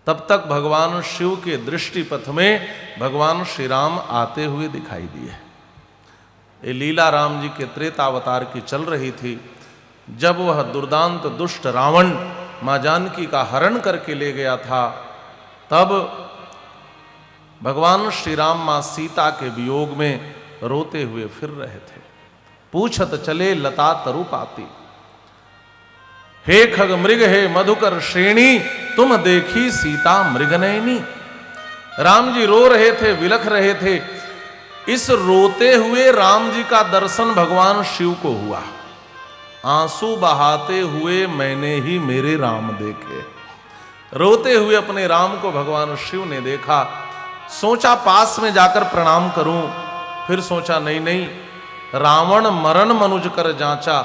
तब तक भगवान शिव के दृष्टि पथ में भगवान श्री राम आते हुए दिखाई दिए। ये लीला राम जी के त्रेतावतार की चल रही थी। जब वह दुर्दांत दुष्ट रावण मां जानकी का हरण करके ले गया था, तब भगवान श्री राम मां सीता के वियोग में रोते हुए फिर रहे थे। पूछत चले लता तरु पाती, हे खग मृग हे मधुकर श्रेणी, तुम देखी सीता मृगनयनी। राम जी रो रहे थे, विलख रहे थे। इस रोते हुए राम जी का दर्शन भगवान शिव को हुआ। आंसू बहाते हुए मैंने ही मेरे राम देखे। रोते हुए अपने राम को भगवान शिव ने देखा। सोचा पास में जाकर प्रणाम करूं, फिर सोचा नहीं नहीं, रावण मरण मनुज कर जांचा।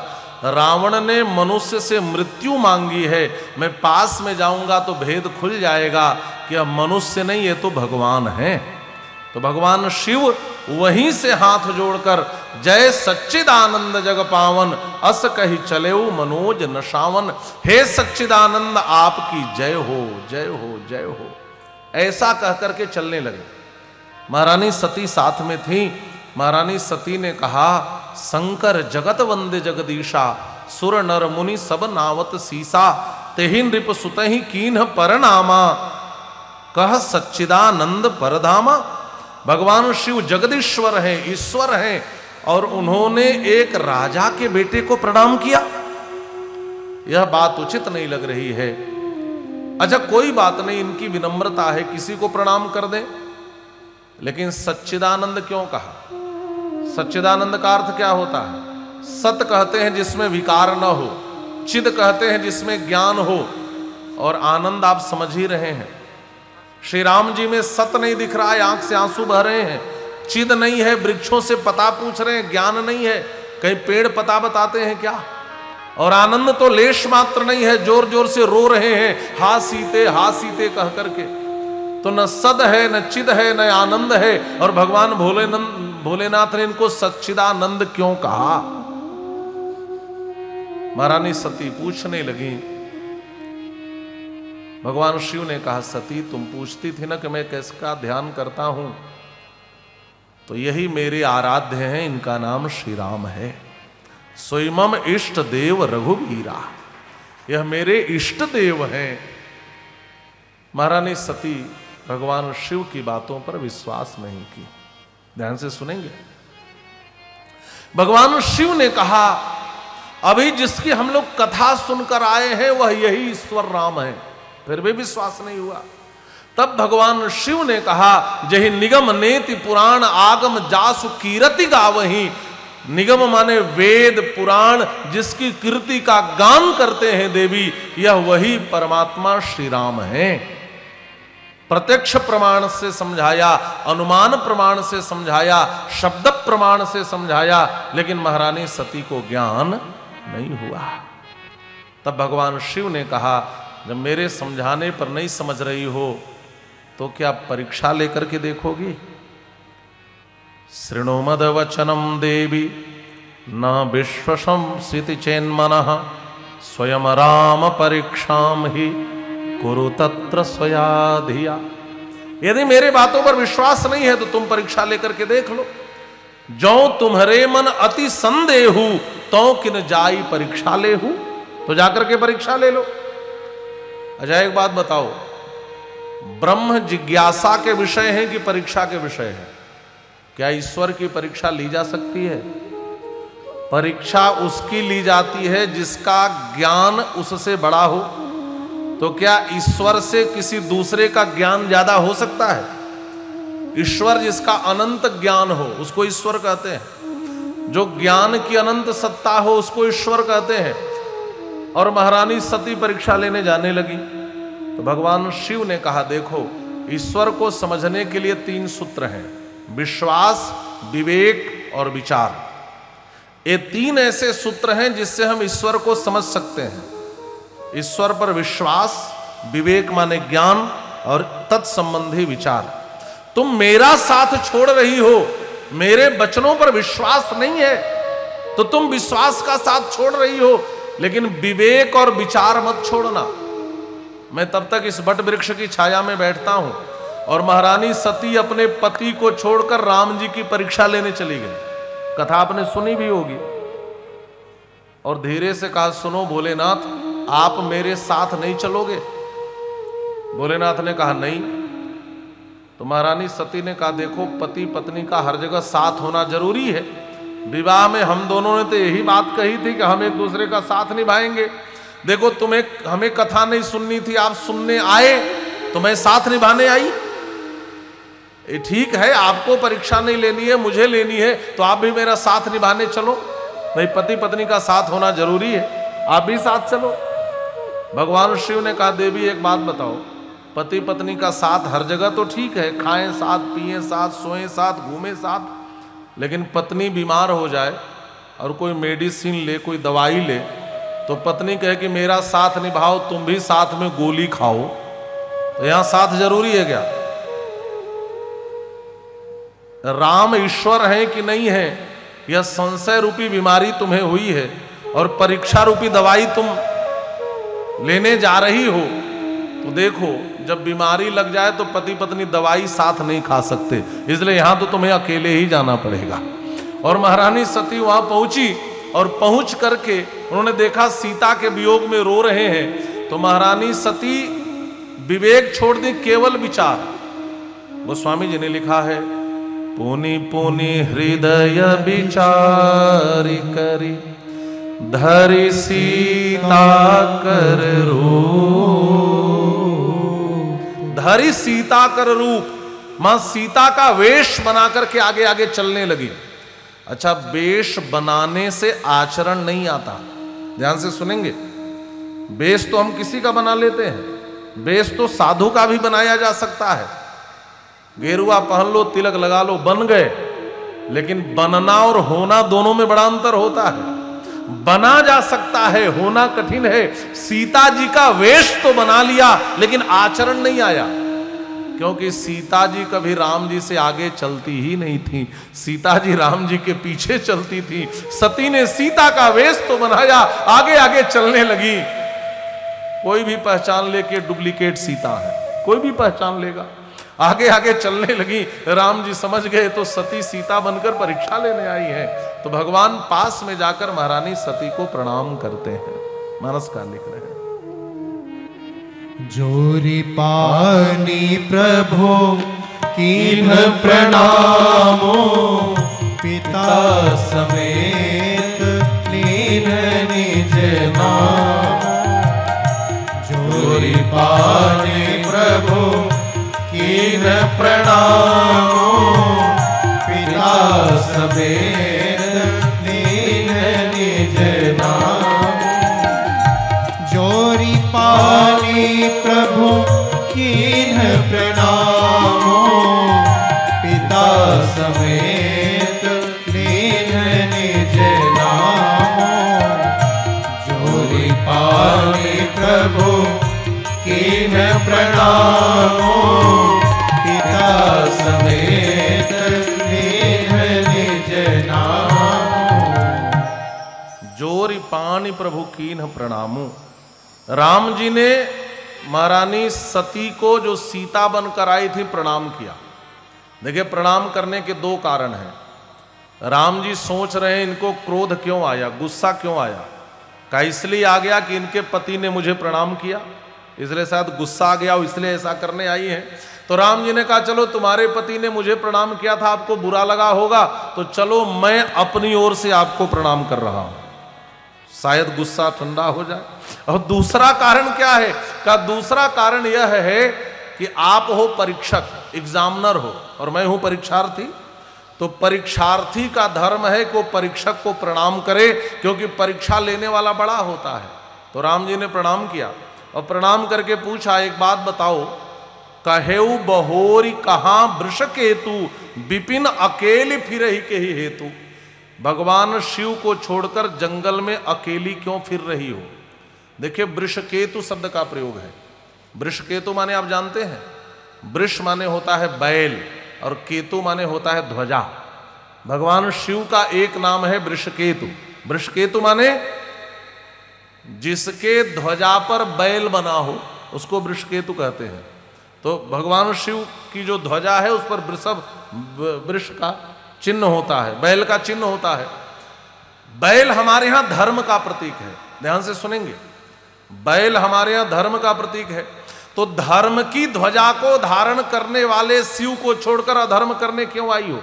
रावण ने मनुष्य से मृत्यु मांगी है, मैं पास में जाऊंगा तो भेद खुल जाएगा कि अब मनुष्य नहीं, ये तो भगवान है। तो भगवान शिव वहीं से हाथ जोड़कर जय सच्चिदानंद जग पावन, अस कही चलेऊ मनोज नशावन। हे सच्चिदानंद आपकी जय हो, जय हो, जय हो, ऐसा कह करके चलने लगे। महारानी सती साथ में थी। महारानी सती ने कहा, शंकर जगत वंदे जगदीशा, सुर नर मुनि सब नावत सीसा। तेहि नृप सुतहि कीन्ह परनामा, कह सच्चिदानंद परधामा। भगवान शिव जगदीश्वर हैं, ईश्वर हैं, और उन्होंने एक राजा के बेटे को प्रणाम किया। यह बात उचित नहीं लग रही है। अच्छा कोई बात नहीं, इनकी विनम्रता है, किसी को प्रणाम कर दें। लेकिन सच्चिदानंद क्यों कहा? सच्चिदानंद का अर्थ क्या होता है? सत कहते हैं जिसमें विकार न हो, चिद कहते हैं जिसमें ज्ञान हो, और आनंद आप समझ ही रहे हैं। श्री राम जी में सत नहीं दिख रहा है, आंख से आंसू बह रहे हैं। चिद नहीं है, वृक्षों से पता पूछ रहे हैं, ज्ञान नहीं है, कहीं पेड़ पता बताते हैं क्या? और आनंद तो लेश मात्र नहीं है, जोर जोर से रो रहे हैं, हा सीते कह करके। तो न सद है, न चिद है, न आनंद है। और भगवान भोलेनाथ ने इनको सच्चिदानंद क्यों कहा? महारानी सती पूछने लगी। भगवान शिव ने कहा, सती तुम पूछती थी ना कि मैं किसका ध्यान करता हूं, तो यही मेरे आराध्य हैं, इनका नाम श्री राम है। स्वयं इष्ट देव रघुवीरा, यह मेरे इष्ट देव हैं। महारानी सती भगवान शिव की बातों पर विश्वास नहीं की। ध्यान से सुनेंगे। भगवान शिव ने कहा, अभी जिसकी हम लोग कथा सुनकर आए हैं वह यही ईश्वर राम है। फिर भी विश्वास नहीं हुआ। तब भगवान शिव ने कहा, जहि निगम नेति पुराण आगम जासु कीरति गावही। निगम माने वेद पुराण, जिसकी कीर्ति का गान करते हैं देवी, यह वही परमात्मा श्री राम है। प्रत्यक्ष प्रमाण से समझाया, अनुमान प्रमाण से समझाया, शब्द प्रमाण से समझाया, लेकिन महारानी सती को ज्ञान नहीं हुआ। तब भगवान शिव ने कहा, जब मेरे समझाने पर नहीं समझ रही हो तो क्या परीक्षा लेकर के देखोगी? शृणु मद वचनम देवी न विश्वसंसिति चेन्मनः, स्वयं राम परीक्षाम ही कुरु तत्र स्वयाधिया। यदि मेरे बातों पर विश्वास नहीं है तो तुम परीक्षा लेकर के देख लो। जो तुम्हारे मन अति संदेहु, तो किन जाई परीक्षा लेहु। तो जाकर के परीक्षा ले लो। अच्छा एक बात बताओ, ब्रह्म जिज्ञासा के विषय है कि परीक्षा के विषय है? क्या ईश्वर की परीक्षा ली जा सकती है? परीक्षा उसकी ली जाती है जिसका ज्ञान उससे बड़ा हो। तो क्या ईश्वर से किसी दूसरे का ज्ञान ज्यादा हो सकता है? ईश्वर जिसका अनंत ज्ञान हो उसको ईश्वर कहते हैं। जो ज्ञान की अनंत सत्ता हो उसको ईश्वर कहते हैं। और महारानी सती परीक्षा लेने जाने लगी तो भगवान शिव ने कहा, देखो ईश्वर को समझने के लिए 3 सूत्र हैं, विश्वास, विवेक और विचार। ये 3 ऐसे सूत्र हैं जिससे हम ईश्वर को समझ सकते हैं। ईश्वर पर विश्वास, विवेक माने ज्ञान, और तत्संबंधी विचार। तुम मेरा साथ छोड़ रही हो, मेरे वचनों पर विश्वास नहीं है, तो तुम विश्वास का साथ छोड़ रही हो, लेकिन विवेक और विचार मत छोड़ना। मैं तब तक इस बट वृक्ष की छाया में बैठता हूं। और महारानी सती अपने पति को छोड़कर राम जी की परीक्षा लेने चली गई। कथा आपने सुनी भी होगी। और धीरे से कहा, सुनो भोलेनाथ, आप मेरे साथ नहीं चलोगे? भोलेनाथ ने कहा नहीं। तो महारानी सती ने कहा, देखो पति पत्नी का हर जगह साथ होना जरूरी है। विवाह में हम दोनों ने तो यही बात कही थी कि हम एक दूसरे का साथ निभाएंगे। देखो तुम्हें हमें कथा नहीं सुननी थी, आप सुनने आए तो मैं साथ निभाने आई। ये ठीक है, आपको परीक्षा नहीं लेनी है, मुझे लेनी है, तो आप भी मेरा साथ निभाने चलो। भाई पति पत्नी का साथ होना जरूरी है, आप भी साथ चलो। भगवान शिव ने कहा, देवी एक बात बताओ, पति पत्नी का साथ हर जगह तो ठीक है, खाएं साथ, पिएं साथ, सोएं साथ, घूमें साथ, लेकिन पत्नी बीमार हो जाए और कोई मेडिसिन ले, कोई दवाई ले, तो पत्नी कहे कि मेरा साथ निभाओ, तुम भी साथ में गोली खाओ, तो यहां साथ जरूरी है क्या? राम ईश्वर है कि नहीं है, यह संशय रूपी बीमारी तुम्हें हुई है और परीक्षा रूपी दवाई तुम लेने जा रही हो। तो देखो, जब बीमारी लग जाए तो पति पत्नी दवाई साथ नहीं खा सकते, इसलिए यहां तो तुम्हें अकेले ही जाना पड़ेगा। और महारानी सती वहां पहुंची और पहुंच करके उन्होंने देखा सीता के वियोग में रो रहे हैं। तो महारानी सती विवेक छोड़ दी, केवल विचार। गोस्वामी जी ने लिखा है, पुनि पुनि हृदय विचार करी, धरि सीता कर रूप। धरि सीता कर रूप, मां सीता का वेश बना करके आगे आगे चलने लगी। अच्छा, वेश बनाने से आचरण नहीं आता, ध्यान से सुनेंगे। वेश तो हम किसी का बना लेते हैं, वेश तो साधु का भी बनाया जा सकता है। गेरुआ पहन लो, तिलक लगा लो, बन गए। लेकिन बनना और होना दोनों में बड़ा अंतर होता है। बना जा सकता है, होना कठिन है। सीता जी का वेश तो बना लिया, लेकिन आचरण नहीं आया, क्योंकि सीता जी कभी राम जी से आगे चलती ही नहीं थी, सीता जी राम जी के पीछे चलती थी। सती ने सीता का वेश तो बनाया, आगे आगे चलने लगी। कोई भी पहचान ले के डुप्लीकेट सीता है, कोई भी पहचान लेगा। आगे आगे चलने लगी, राम जी समझ गए तो सती सीता बनकर परीक्षा लेने आई है। तो भगवान पास में जाकर महारानी सती को प्रणाम करते हैं। मानस का लिख रहे हैं, जोरी पानी प्रभु कीन प्रणामो, पिता समेत लीन निज नाम। जोरी पानी प्रभु कीन प्रणामो, पिता समेत लीन निज नाम। जोरी पानी प्रभु कीन प्रणामो, पिता समेत लीन निज नामो। जोरी पानी प्रभु कीन प्रणामो, पिता समेत लीन निज नामो। जोरी पानी प्रभु कीन प्रणामो। राम जी ने महारानी सती को, जो सीता बनकर आई थी, प्रणाम किया। देखिए, प्रणाम करने के दो कारण हैं। राम जी सोच रहे हैं इनको क्रोध क्यों आया, गुस्सा क्यों आया। क्या इसलिए आ गया कि इनके पति ने मुझे प्रणाम किया, इसलिए शायद गुस्सा आ गया, इसलिए ऐसा करने आई हैं। तो राम जी ने कहा, चलो तुम्हारे पति ने मुझे प्रणाम किया था, आपको बुरा लगा होगा, तो चलो मैं अपनी ओर से आपको प्रणाम कर रहा हूं, शायद गुस्सा ठंडा हो जाए। और दूसरा कारण क्या है? का दूसरा कारण यह है कि आप हो परीक्षक, एग्जामिनर हो, और मैं हूं परीक्षार्थी। तो परीक्षार्थी का धर्म है कि वो परीक्षक को प्रणाम करे, क्योंकि परीक्षा लेने वाला बड़ा होता है। तो राम जी ने प्रणाम किया और प्रणाम करके पूछा, एक बात बताओ, कहेऊ बहोरी कहां वृषकेतु, विपिन अकेले फिर ही के ही हेतु। भगवान शिव को छोड़कर जंगल में अकेली क्यों फिर रही हो। देखिए, वृषकेतु शब्द का प्रयोग है। वृषकेतु माने आप जानते हैं, वृष माने होता है बैल और केतु माने होता है ध्वजा। भगवान शिव का एक नाम है वृषकेतु। वृषकेतु माने जिसके ध्वजा पर बैल बना हो, उसको वृषकेतु कहते हैं। तो भगवान शिव की जो ध्वजा है उस पर वृषभ, वृष का चिन्ह होता है, बैल का चिन्ह होता है। बैल हमारे यहां धर्म का प्रतीक है, ध्यान से सुनेंगे, बैल हमारे यहां धर्म का प्रतीक है। तो धर्म की ध्वजा को धारण करने वाले शिव को छोड़कर अधर्म करने क्यों आई हो?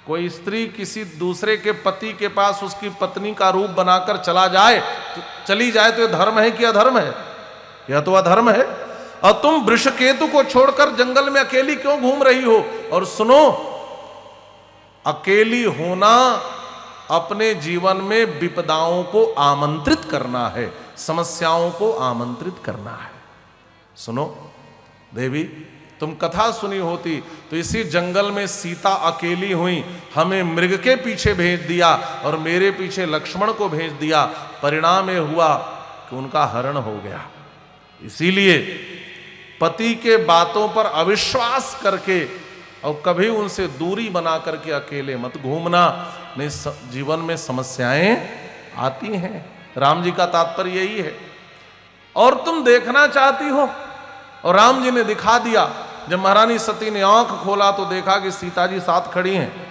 कोई स्त्री किसी दूसरे के पति के पास उसकी पत्नी का रूप बनाकर चली जाए तो यह धर्म है कि अधर्म है? यह तो अधर्म है। और तुम वृषकेतु को छोड़कर जंगल में अकेली क्यों घूम रही हो? और सुनो, अकेली होना अपने जीवन में विपदाओं को आमंत्रित करना है, समस्याओं को आमंत्रित करना है। सुनो देवी, तुम कथा सुनी होती तो इसी जंगल में सीता अकेली हुई, हमें मृग के पीछे भेज दिया और मेरे पीछे लक्ष्मण को भेज दिया। परिणाम यह हुआ कि उनका हरण हो गया। इसीलिए पति के बातों पर अविश्वास करके और कभी उनसे दूरी बना करके अकेले मत घूमना, नहीं जीवन में समस्याएं आती हैं। राम जी का तात्पर्य यही है। और तुम देखना चाहती हो, और राम जी ने दिखा दिया। जब महारानी सती ने आंख खोला तो देखा कि सीता जी साथ खड़ी हैं।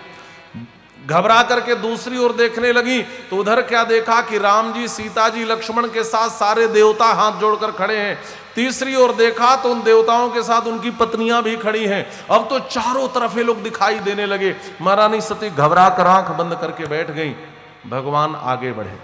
घबरा करके दूसरी ओर देखने लगी तो उधर क्या देखा कि राम जी, सीता जी, लक्ष्मण के साथ सारे देवता हाथ जोड़कर खड़े हैं। तीसरी ओर देखा तो उन देवताओं के साथ उनकी पत्नियां भी खड़ी हैं। अब तो चारों तरफ ये लोग दिखाई देने लगे। महारानी सती घबरा कर आंख बंद करके बैठ गई। भगवान आगे बढ़े।